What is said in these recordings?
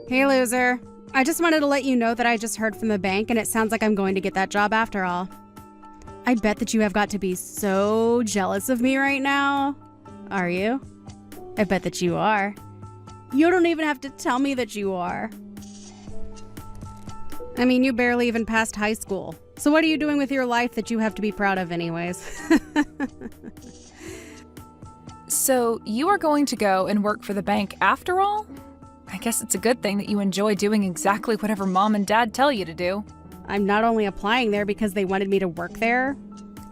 Hey, loser. I just wanted to let you know that I just heard from the bank and it sounds like I'm going to get that job after all. I bet that you have got to be so jealous of me right now. Are you? I bet that you are. You don't even have to tell me that you are. I mean, you barely even passed high school. So what are you doing with your life that you have to be proud of anyways? So you are going to go and work for the bank after all? I guess it's a good thing that you enjoy doing exactly whatever mom and dad tell you to do. I'm not only applying there because they wanted me to work there,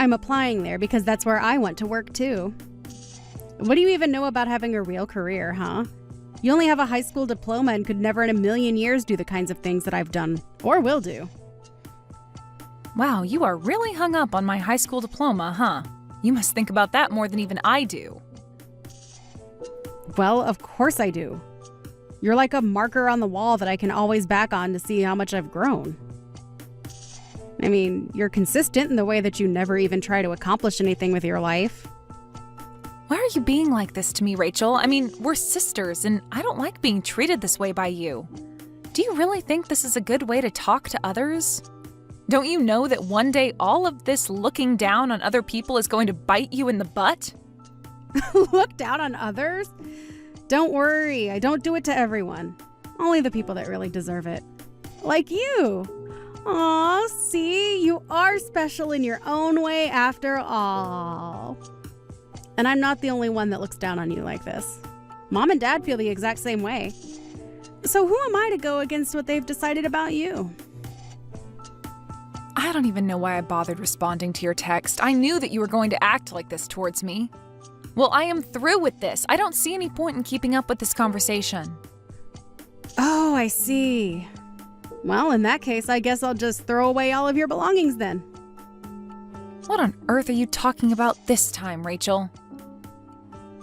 I'm applying there because that's where I want to work too. What do you even know about having a real career, huh? You only have a high school diploma and could never in a million years do the kinds of things that I've done, or will do. Wow, you are really hung up on my high school diploma, huh? You must think about that more than even I do. Well, of course I do. You're like a marker on the wall that I can always back on to see how much I've grown. I mean, you're consistent in the way that you never even try to accomplish anything with your life. Why are you being like this to me, Rachel? I mean, we're sisters, and I don't like being treated this way by you. Do you really think this is a good way to talk to others? Don't you know that one day all of this looking down on other people is going to bite you in the butt? Look down on others? Don't worry, I don't do it to everyone. Only the people that really deserve it. Like you. Aw, see, you are special in your own way after all. And I'm not the only one that looks down on you like this. Mom and Dad feel the exact same way. So who am I to go against what they've decided about you? I don't even know why I bothered responding to your text. I knew that you were going to act like this towards me. Well, I am through with this. I don't see any point in keeping up with this conversation. Oh, I see. Well, in that case, I guess I'll just throw away all of your belongings then. What on earth are you talking about this time, Rachel?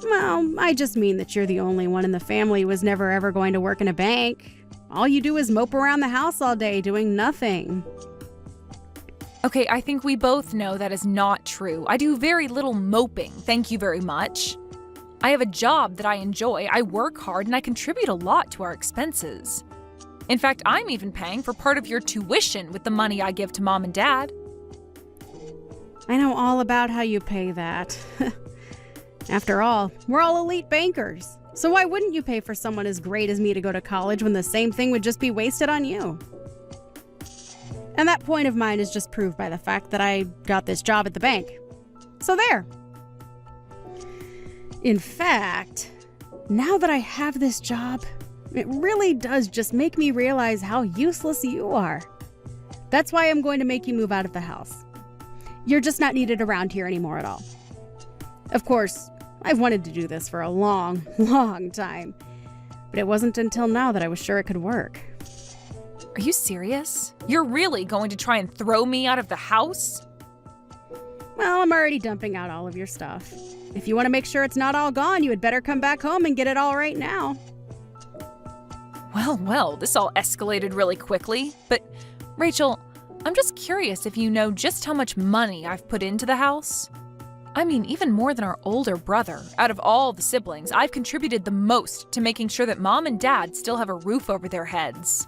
Well, I just mean that you're the only one in the family who was never ever going to work in a bank. All you do is mope around the house all day doing nothing. Okay, I think we both know that is not true. I do very little moping, thank you very much. I have a job that I enjoy, I work hard, and I contribute a lot to our expenses. In fact, I'm even paying for part of your tuition with the money I give to mom and dad. I know all about how you pay that. After all, we're all elite bankers. So why wouldn't you pay for someone as great as me to go to college when the same thing would just be wasted on you? And that point of mine is just proved by the fact that I got this job at the bank. So there. In fact, now that I have this job, it really does just make me realize how useless you are. That's why I'm going to make you move out of the house. You're just not needed around here anymore at all. Of course, I've wanted to do this for a long, long time. But it wasn't until now that I was sure it could work. Are you serious? You're really going to try and throw me out of the house? Well, I'm already dumping out all of your stuff. If you want to make sure it's not all gone, you had better come back home and get it all right now. Well, this all escalated really quickly. But, Rachel, I'm just curious if you know just how much money I've put into the house. I mean, even more than our older brother. Out of all the siblings, I've contributed the most to making sure that mom and dad still have a roof over their heads.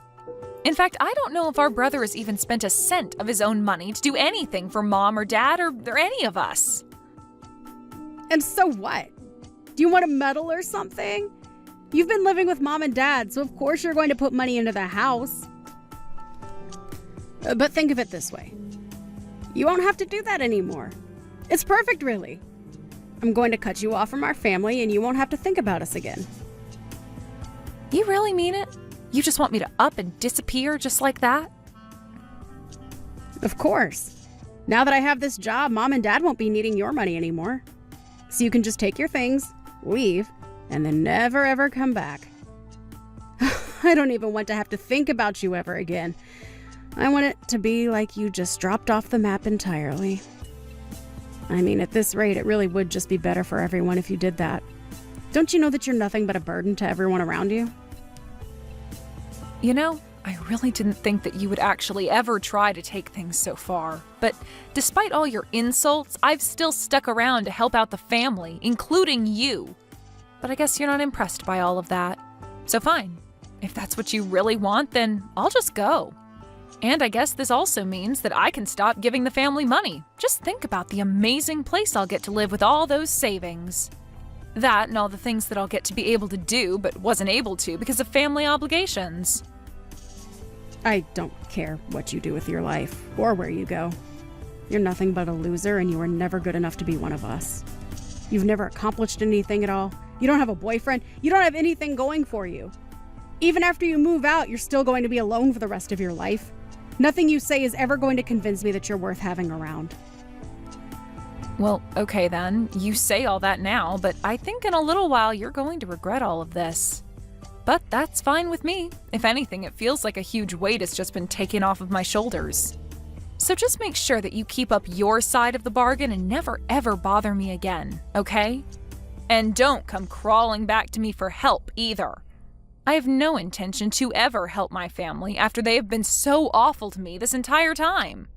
In fact, I don't know if our brother has even spent a cent of his own money to do anything for mom or dad or any of us. And so what? Do you want a medal or something? You've been living with mom and dad, so of course you're going to put money into the house. But think of it this way. You won't have to do that anymore. It's perfect, really. I'm going to cut you off from our family and you won't have to think about us again. You really mean it? You just want me to up and disappear just like that? Of course. Now that I have this job, mom and dad won't be needing your money anymore. So you can just take your things, leave, and then never ever come back. I don't even want to have to think about you ever again. I want it to be like you just dropped off the map entirely. I mean, at this rate, it really would just be better for everyone if you did that. Don't you know that you're nothing but a burden to everyone around you? You know, I really didn't think that you would actually ever try to take things so far. But despite all your insults, I've still stuck around to help out the family, including you. But I guess you're not impressed by all of that. So fine. If that's what you really want, then I'll just go. And I guess this also means that I can stop giving the family money. Just think about the amazing place I'll get to live with all those savings. That and all the things that I'll get to be able to do but wasn't able to because of family obligations. I don't care what you do with your life or where you go. You're nothing but a loser, and you were never good enough to be one of us. You've never accomplished anything at all. You don't have a boyfriend. You don't have anything going for you. Even after you move out, you're still going to be alone for the rest of your life. Nothing you say is ever going to convince me that you're worth having around. Well, okay then. You say all that now, but I think in a little while you're going to regret all of this. But that's fine with me. If anything, it feels like a huge weight has just been taken off of my shoulders. So just make sure that you keep up your side of the bargain and never ever bother me again, okay? And don't come crawling back to me for help either. I have no intention to ever help my family after they have been so awful to me this entire time.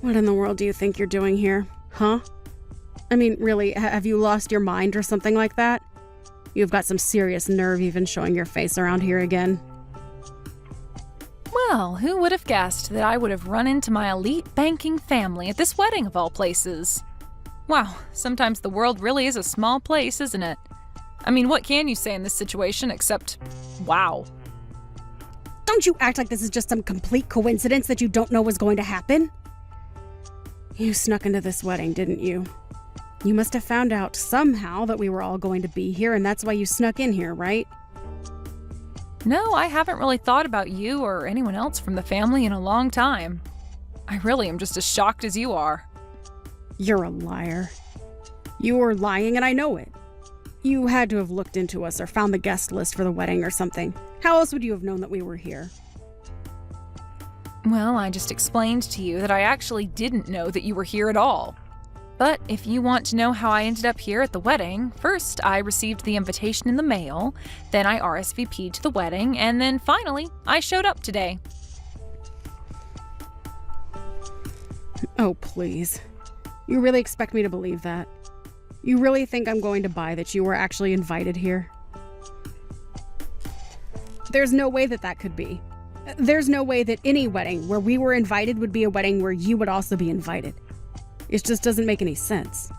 What in the world do you think you're doing here, huh? I mean, really, have you lost your mind or something like that? You've got some serious nerve even showing your face around here again. Well, who would have guessed that I would have run into my elite banking family at this wedding of all places? Wow, sometimes the world really is a small place, isn't it? I mean, what can you say in this situation except, wow. Don't you act like this is just some complete coincidence that you don't know was going to happen. You snuck into this wedding, didn't you? You must have found out somehow that we were all going to be here, and that's why you snuck in here, right? No, I haven't really thought about you or anyone else from the family in a long time. I really am just as shocked as you are. You're a liar. You were lying, and I know it. You had to have looked into us or found the guest list for the wedding or something. How else would you have known that we were here? Well, I just explained to you that I actually didn't know that you were here at all. But if you want to know how I ended up here at the wedding, first I received the invitation in the mail, then I RSVP'd to the wedding, and then finally I showed up today. Oh, please. You really expect me to believe that? You really think I'm going to buy that you were actually invited here? There's no way that that could be. There's no way that any wedding where we were invited would be a wedding where you would also be invited. It just doesn't make any sense.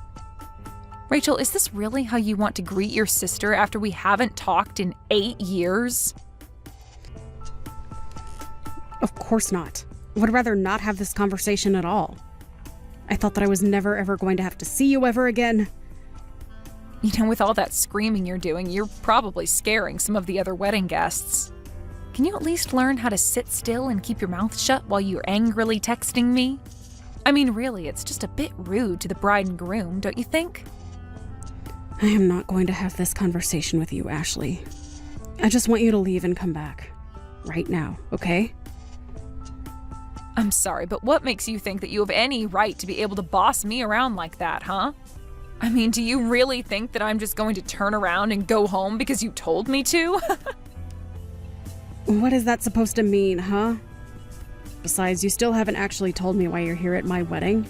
Rachel, is this really how you want to greet your sister after we haven't talked in 8 years? Of course not. I would rather not have this conversation at all. I thought that I was never ever going to have to see you ever again. You know, with all that screaming you're doing, you're probably scaring some of the other wedding guests. Can you at least learn how to sit still and keep your mouth shut while you're angrily texting me? I mean, really, it's just a bit rude to the bride and groom, don't you think? I am not going to have this conversation with you, Ashley. I just want you to leave and come back. Right now, okay? I'm sorry, but what makes you think that you have any right to be able to boss me around like that, huh? I mean, do you really think that I'm just going to turn around and go home because you told me to? What is that supposed to mean, huh? Besides, you still haven't actually told me why you're here at my wedding.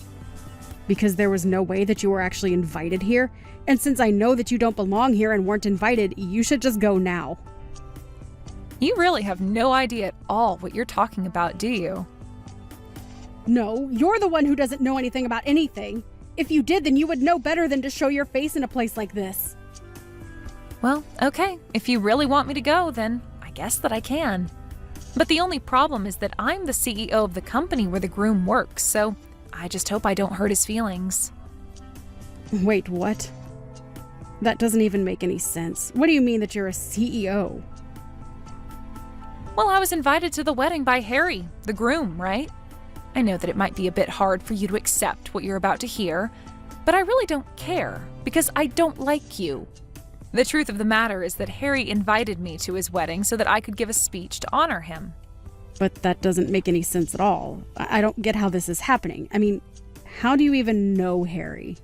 Because there was no way that you were actually invited here, and since I know that you don't belong here and weren't invited, you should just go now. You really have no idea at all what you're talking about, do you? No, you're the one who doesn't know anything about anything. If you did, then you would know better than to show your face in a place like this. Well, okay. If you really want me to go, then I guess that I can. But the only problem is that I'm the CEO of the company where the groom works, so I just hope I don't hurt his feelings. Wait, what? That doesn't even make any sense. What do you mean that you're a CEO? Well, I was invited to the wedding by Harry, the groom, right? I know that it might be a bit hard for you to accept what you're about to hear, but I really don't care, because I don't like you. The truth of the matter is that Harry invited me to his wedding so that I could give a speech to honor him. But that doesn't make any sense at all. I don't get how this is happening. I mean, how do you even know Harry?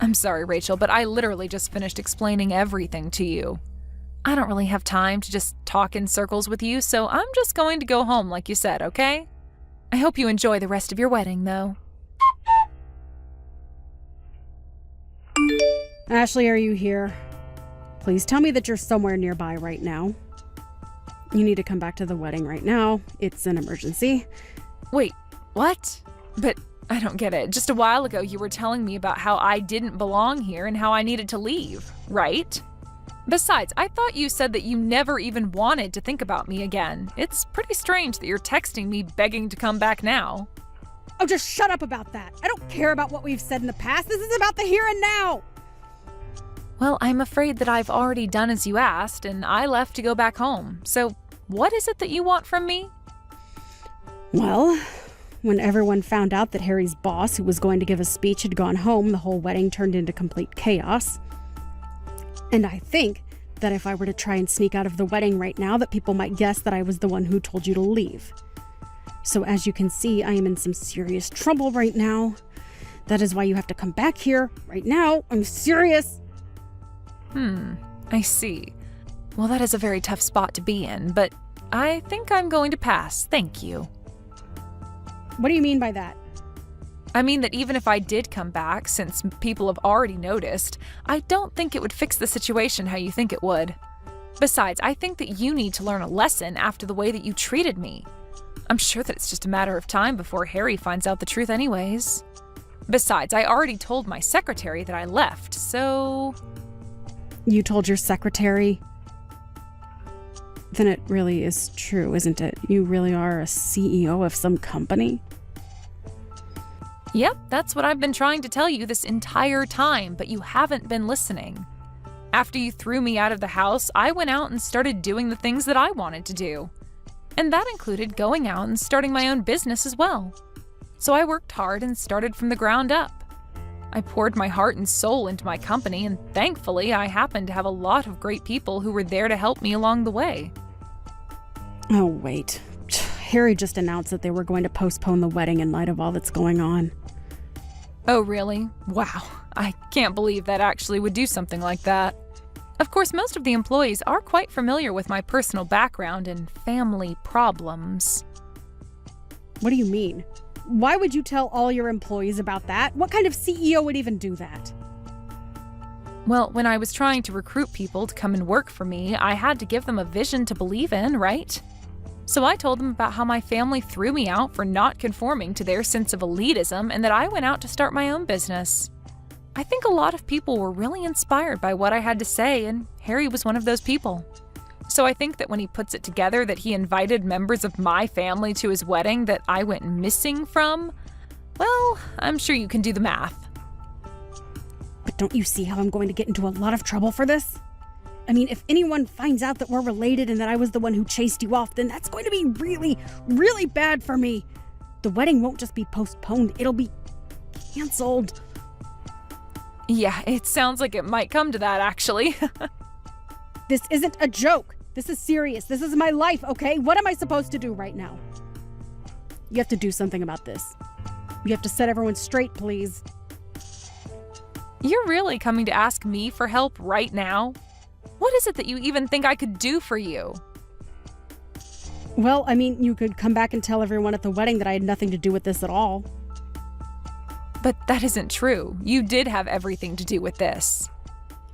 I'm sorry, Rachel, but I literally just finished explaining everything to you. I don't really have time to just talk in circles with you, so I'm just going to go home like you said, okay? I hope you enjoy the rest of your wedding, though. Ashley, are you here? Please tell me that you're somewhere nearby right now. You need to come back to the wedding right now. It's an emergency. Wait, what? But I don't get it. Just a while ago, you were telling me about how I didn't belong here and how I needed to leave, right? Besides, I thought you said that you never even wanted to think about me again. It's pretty strange that you're texting me begging to come back now. Oh, just shut up about that. I don't care about what we've said in the past. This is about the here and now. Well, I'm afraid that I've already done as you asked, and I left to go back home. So, what is it that you want from me? Well, when everyone found out that Harry's boss, who was going to give a speech, had gone home, the whole wedding turned into complete chaos. And I think that if I were to try and sneak out of the wedding right now, that people might guess that I was the one who told you to leave. So as you can see, I am in some serious trouble right now. That is why you have to come back here right now. I'm serious. I see. Well, that is a very tough spot to be in, but I think I'm going to pass. Thank you. What do you mean by that? I mean that even if I did come back, since people have already noticed, I don't think it would fix the situation how you think it would. Besides, I think that you need to learn a lesson after the way that you treated me. I'm sure that it's just a matter of time before Harry finds out the truth anyways. Besides, I already told my secretary that I left, so... You told your secretary? Then it really is true, isn't it? You really are a CEO of some company? Yep, that's what I've been trying to tell you this entire time, but you haven't been listening. After you threw me out of the house, I went out and started doing the things that I wanted to do. And that included going out and starting my own business as well. So I worked hard and started from the ground up. I poured my heart and soul into my company, and thankfully I happened to have a lot of great people who were there to help me along the way. Oh, wait. Harry just announced that they were going to postpone the wedding in light of all that's going on. Oh, really? Wow. I can't believe that actually would do something like that. Of course, most of the employees are quite familiar with my personal background and family problems. What do you mean? Why would you tell all your employees about that? What kind of CEO would even do that? Well, when I was trying to recruit people to come and work for me, I had to give them a vision to believe in, right? So I told them about how my family threw me out for not conforming to their sense of elitism and that I went out to start my own business. I think a lot of people were really inspired by what I had to say, and Harry was one of those people. So I think that when he puts it together that he invited members of my family to his wedding that I went missing from, well, I'm sure you can do the math. But don't you see how I'm going to get into a lot of trouble for this? I mean, if anyone finds out that we're related and that I was the one who chased you off, then that's going to be really, really bad for me. The wedding won't just be postponed, it'll be canceled. Yeah, it sounds like it might come to that, actually. This isn't a joke. This is serious. This is my life, okay? What am I supposed to do right now? You have to do something about this. You have to set everyone straight, please. You're really coming to ask me for help right now? What is it that you even think I could do for you? Well, I mean, you could come back and tell everyone at the wedding that I had nothing to do with this at all. But that isn't true. You did have everything to do with this.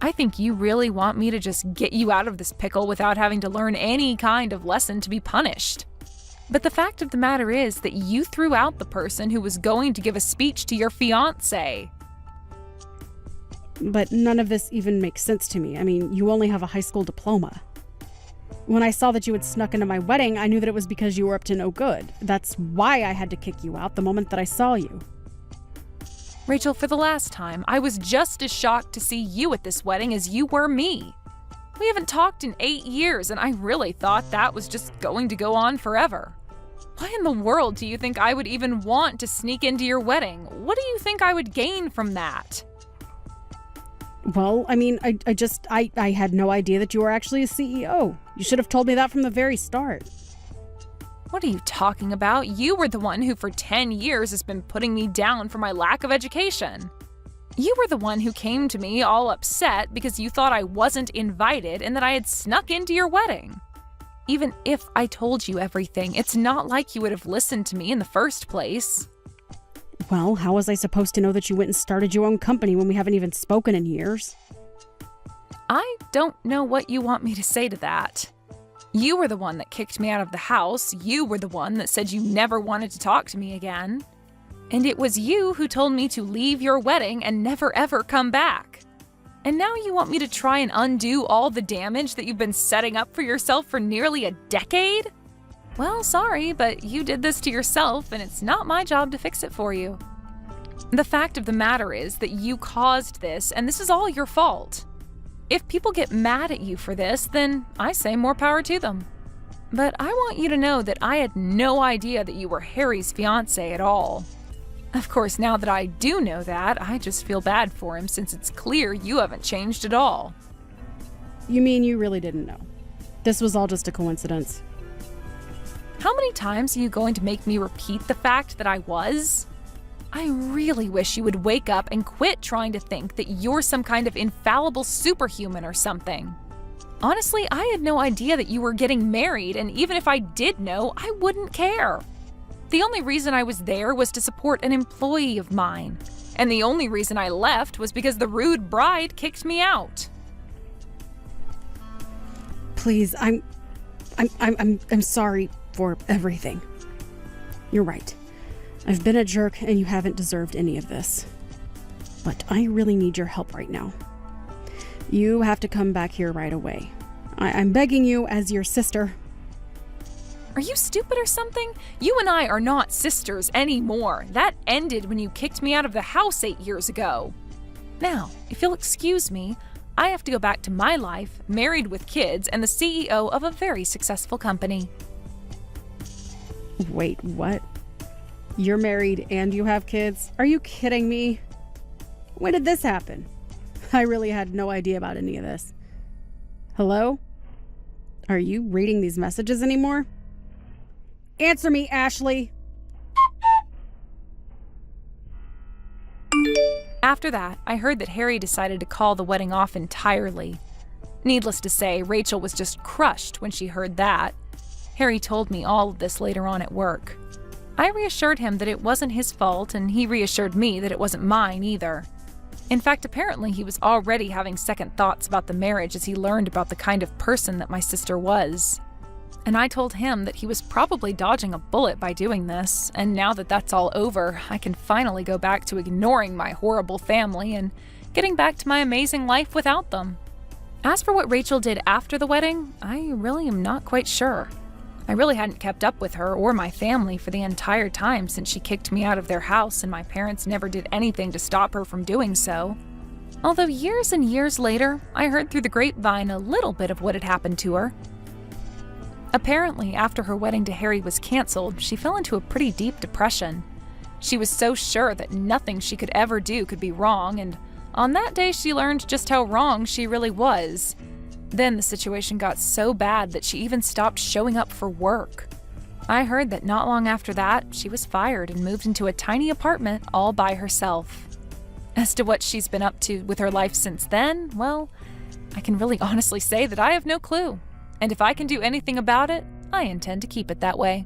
I think you really want me to just get you out of this pickle without having to learn any kind of lesson to be punished. But the fact of the matter is that you threw out the person who was going to give a speech to your fiancé. But none of this even makes sense to me. I mean, you only have a high school diploma. When I saw that you had snuck into my wedding, I knew that it was because you were up to no good. That's why I had to kick you out the moment that I saw you. Rachel, for the last time, I was just as shocked to see you at this wedding as you were me. We haven't talked in 8 years, and I really thought that was just going to go on forever. Why in the world do you think I would even want to sneak into your wedding? What do you think I would gain from that? Well, I mean, I had no idea that you were actually a CEO. You should have told me that from the very start. What are you talking about? You were the one who for 10 years has been putting me down for my lack of education. You were the one who came to me all upset because you thought I wasn't invited and that I had snuck into your wedding. Even if I told you everything, it's not like you would have listened to me in the first place. Well, how was I supposed to know that you went and started your own company when we haven't even spoken in years? I don't know what you want me to say to that. You were the one that kicked me out of the house. You were the one that said you never wanted to talk to me again. And it was you who told me to leave your wedding and never ever come back. And now you want me to try and undo all the damage that you've been setting up for yourself for nearly a decade? Well, sorry, but you did this to yourself, and it's not my job to fix it for you. The fact of the matter is that you caused this, and this is all your fault. If people get mad at you for this, then I say more power to them. But I want you to know that I had no idea that you were Harry's fiancé at all. Of course, now that I do know that, I just feel bad for him since it's clear you haven't changed at all. You mean you really didn't know? This was all just a coincidence. How many times are you going to make me repeat the fact that I was? I really wish you would wake up and quit trying to think that you're some kind of infallible superhuman or something. Honestly, I had no idea that you were getting married, and even if I did know, I wouldn't care. The only reason I was there was to support an employee of mine, and the only reason I left was because the rude bride kicked me out. Please, I'm sorry for everything. You're right. I've been a jerk and you haven't deserved any of this. But I really need your help right now. You have to come back here right away. I'm begging you as your sister. Are you stupid or something? You and I are not sisters anymore. That ended when you kicked me out of the house 8 years ago. Now, if you'll excuse me, I have to go back to my life, married with kids, and the CEO of a very successful company. Wait, what? You're married and you have kids? Are you kidding me? When did this happen? I really had no idea about any of this. Hello? Are you reading these messages anymore? Answer me, Ashley! After that, I heard that Harry decided to call the wedding off entirely. Needless to say, Rachel was just crushed when she heard that. Harry told me all of this later on at work. I reassured him that it wasn't his fault, and he reassured me that it wasn't mine either. In fact, apparently he was already having second thoughts about the marriage as he learned about the kind of person that my sister was. And I told him that he was probably dodging a bullet by doing this, and now that that's all over, I can finally go back to ignoring my horrible family and getting back to my amazing life without them. As for what Rachel did after the wedding, I really am not quite sure. I really hadn't kept up with her or my family for the entire time since she kicked me out of their house, and my parents never did anything to stop her from doing so. Although years and years later, I heard through the grapevine a little bit of what had happened to her. Apparently, after her wedding to Harry was canceled, she fell into a pretty deep depression. She was so sure that nothing she could ever do could be wrong, and on that day she learned just how wrong she really was. Then the situation got so bad that she even stopped showing up for work. I heard that not long after that, she was fired and moved into a tiny apartment all by herself. As to what she's been up to with her life since then, well, I can really honestly say that I have no clue. And if I can do anything about it, I intend to keep it that way.